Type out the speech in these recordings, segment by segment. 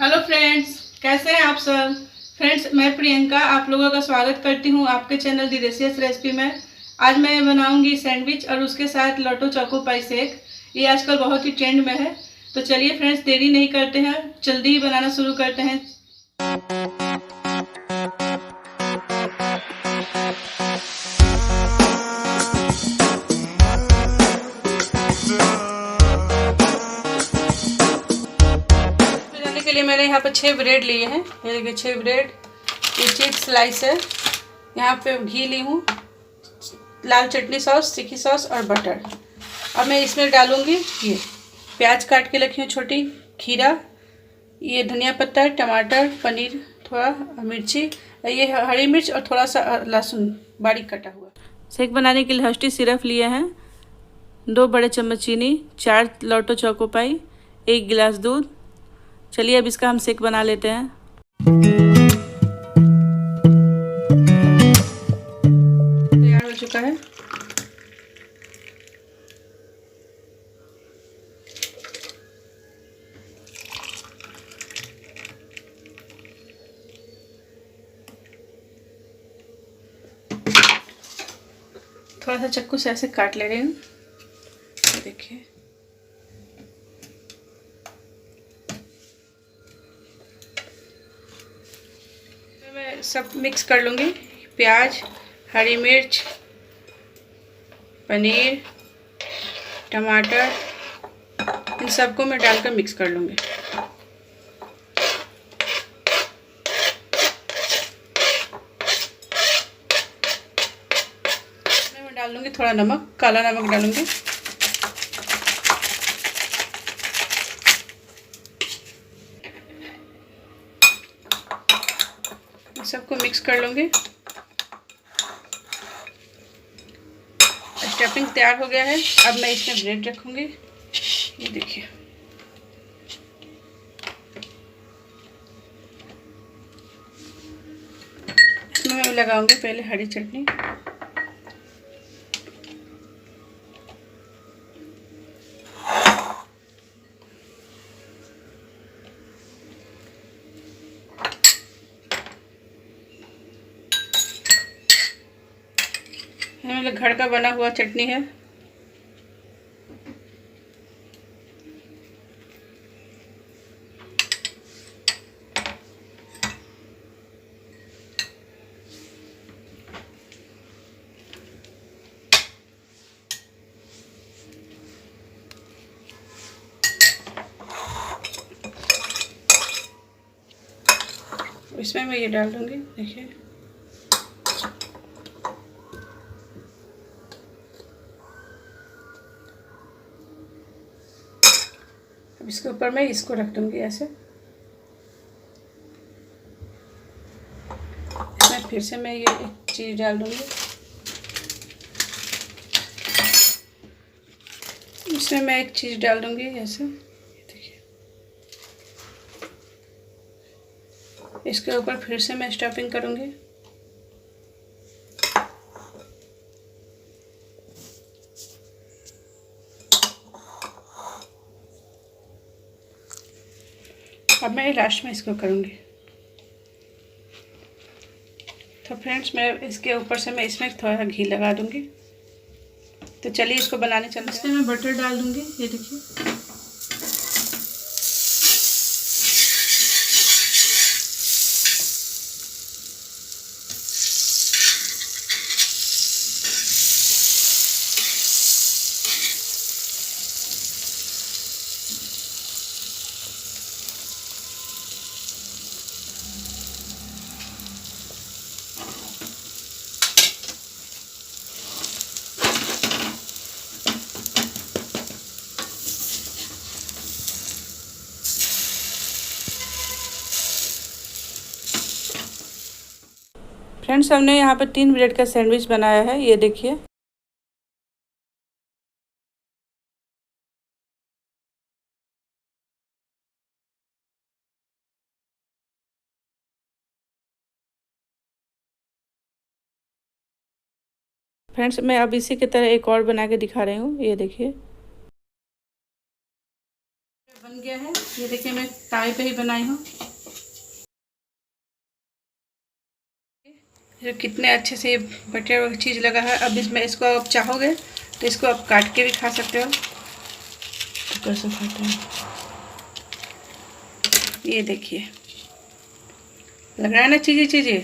Hello friends, कैसे हैं आप सब। फ्रेंड्स, मैं प्रियंका आप लोगों का स्वागत करती हूं आपके चैनल दी रेसियस रेसिपी में। आज मैं बनाऊंगी सैंडविच और उसके साथ लॉटो चोको पाई शेक। ये आजकल बहुत ही ट्रेंड में है। तो चलिए फ्रेंड्स, देरी नहीं करते हैं, जल्दी ही बनाना शुरू करते हैं। के लिए मैंने यहाँ पे 6 ब्रेड लिए हैं। ये देखिए 6 ब्रेड, ये चीज स्लाइस है। यहाँ पे घी ली हूँ, लाल चटनी सॉस, तीखी सॉस और बटर। अब मैं इसमें डालूँगी ये प्याज काट के रखी हूँ छोटी, खीरा, ये धनिया पत्ता, टमाटर, पनीर थोड़ा, मिर्ची, ये हरी मिर्च और थोड़ा सा लहसुन बारीक कटा हुआ। शेक बनाने के लिए हस्टी सिरप लिए हैं, 2 बड़े चम्मच चीनी, 4 लॉटो चोको पाई, 1 गिलास दूध। चलिए अब इसका हम शेक बना लेते हैं। तैयार हो चुका है। थोड़ा सा चाकू से ऐसे काट ले रही हूँ, देखिए। मैं सब मिक्स कर लूँगी, प्याज, हरी मिर्च, पनीर, टमाटर, इन सबको मैं डालकर मिक्स कर लूँगी। मैं डाल लूँगी थोड़ा नमक, काला नमक डालूँगी। सबको मिक्स कर लूँगी। स्टफिंग तैयार हो गया है। अब मैं इसमें ब्रेड रखूँगी, ये देखिए। इसमें मैं लगाऊंगी पहले हरी चटनी, मेरे घर का बना हुआ चटनी है। इसमें मैं ये डाल दूंगी, देखिए। अब इसके ऊपर मैं इसको रख दूंगी ऐसे। इसमें फिर से मैं ये एक चीज़ डाल दूंगी। इसमें मैं एक चीज़ डाल दूंगी ऐसे, देखिए। इसके ऊपर फिर से मैं स्टफिंग करूंगी। अब मैं लास्ट में इसको करूंगी। तो फ्रेंड्स, मैं इसके ऊपर से मैं इसमें थोड़ा सा घी लगा दूंगी। तो चलिए इसको बनाने चलते हैं। इसमें मैं बटर डाल दूंगी, ये देखिए। फ्रेंड्स, हमने यहाँ पर 3 ब्रेड का सैंडविच बनाया है, ये देखिए। फ्रेंड्स, मैं अब इसी की तरह एक और बना के दिखा रही हूँ, ये देखिए। बन गया है। ये देखिए मैं तावे पे ही बनाई हूँ। ये कितने अच्छे से बटर और चीज़ लगा है। अब इसमें इसको आप चाहोगे तो इसको आप काट के भी खा सकते हो। तो कैसे खाते हैं ये देखिए, लग रहा है ना चीज़ी चीज़ी।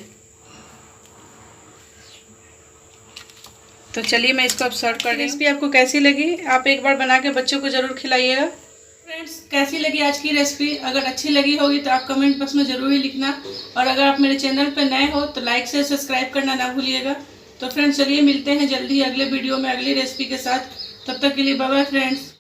तो चलिए मैं इसको अब सर्व कर रही हूँ। रेसिपी आपको कैसी लगी, आप एक बार बना के बच्चों को ज़रूर खिलाइएगा। फ्रेंड्स, कैसी लगी आज की रेसिपी? अगर अच्छी लगी होगी तो आप कमेंट बॉक्स में ज़रूर ही लिखना, और अगर आप मेरे चैनल पर नए हो तो लाइक से सब्सक्राइब करना ना भूलिएगा। तो फ्रेंड्स चलिए मिलते हैं जल्दी अगले वीडियो में अगली रेसिपी के साथ। तब तक के लिए बाय बाय फ्रेंड्स।